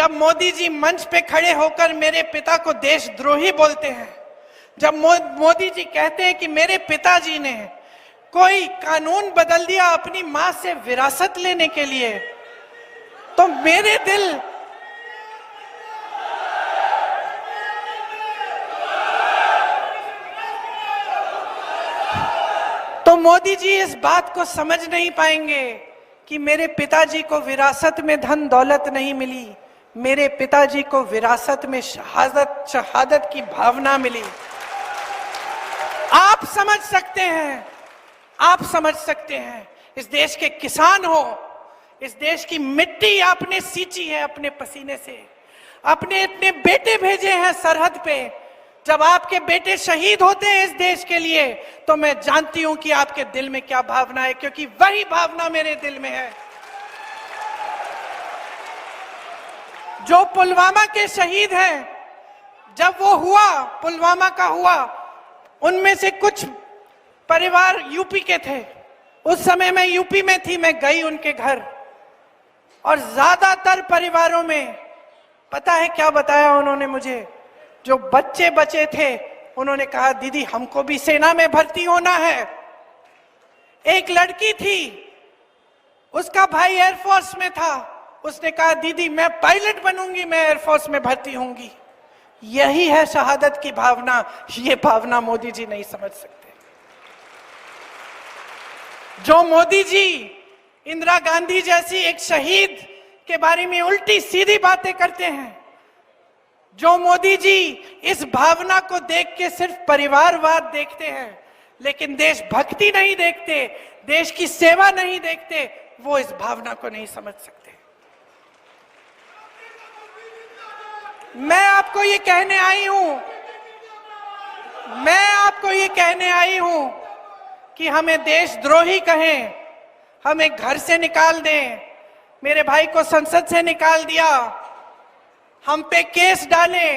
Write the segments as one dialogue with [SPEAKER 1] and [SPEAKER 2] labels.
[SPEAKER 1] जब मोदी जी मंच पे खड़े होकर मेरे पिता को देशद्रोही बोलते हैं, जब मोदी जी कहते हैं कि मेरे पिताजी ने कोई कानून बदल दिया अपनी मां से विरासत लेने के लिए, तो मेरे दिल तो मोदी जी इस बात को समझ नहीं पाएंगे कि मेरे पिताजी को विरासत में धन दौलत नहीं मिली, मेरे पिताजी को विरासत में शहादत की भावना मिली। आप समझ सकते हैं, आप समझ सकते हैं, इस देश के किसान हो, इस देश की मिट्टी आपने सींची है अपने पसीने से, अपने इतने बेटे भेजे हैं सरहद पे। जब आपके बेटे शहीद होते हैं इस देश के लिए, तो मैं जानती हूं कि आपके दिल में क्या भावना है, क्योंकि वही भावना मेरे दिल में है। जो पुलवामा के शहीद हैं, जब वो हुआ, पुलवामा का हुआ, उनमें से कुछ परिवार यूपी के थे। उस समय मैं यूपी में थी, मैं गई उनके घर, और ज्यादातर परिवारों में पता है क्या बताया उन्होंने मुझे? जो बच्चे बचे थे उन्होंने कहा दीदी हमको भी सेना में भर्ती होना है। एक लड़की थी, उसका भाई एयरफोर्स में था, उसने कहा दीदी मैं पायलट बनूंगी, मैं एयरफोर्स में भर्ती होंगी। यही है शहादत की भावना। ये भावना मोदी जी नहीं समझ सकते। जो मोदी जी इंदिरा गांधी जैसी एक शहीद के बारे में उल्टी सीधी बातें करते हैं, जो मोदी जी इस भावना को देख के सिर्फ परिवारवाद देखते हैं, लेकिन देशभक्ति नहीं देखते, देश की सेवा नहीं देखते, वो इस भावना को नहीं समझ सकते। मैं आपको ये कहने आई हूं, मैं आपको ये कहने आई हूं कि हमें देशद्रोही कहें, हमें घर से निकाल दें, मेरे भाई को संसद से निकाल दिया, हम पे केस डाले,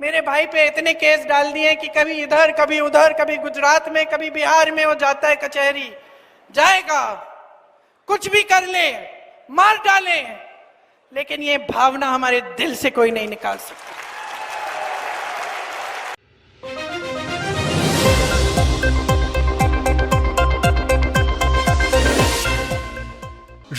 [SPEAKER 1] मेरे भाई पे इतने केस डाल दिए कि कभी इधर कभी उधर, कभी गुजरात में कभी बिहार में वो जाता है कचहरी, जाएगा, कुछ भी कर ले, मार डाले, लेकिन ये भावना हमारे दिल से कोई नहीं निकाल सकता।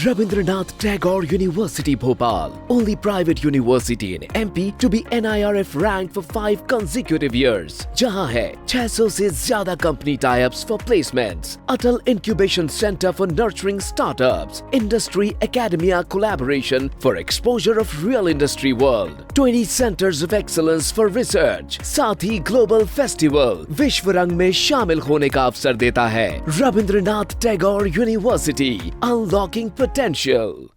[SPEAKER 2] Rabindranath Tagore University Bhopal, only private university in MP to be NIRF ranked for 5 consecutive years. जहां है 600 से ज्यादा company tie-ups for placements, Atal Incubation Center for nurturing startups, Industry Academia collaboration for exposure of real industry world, 20 centers of excellence for research, साथ ही Global Festival विश्व रंग में शामिल होने का अवसर देता है। Rabindranath Tagore University, unlocking potential.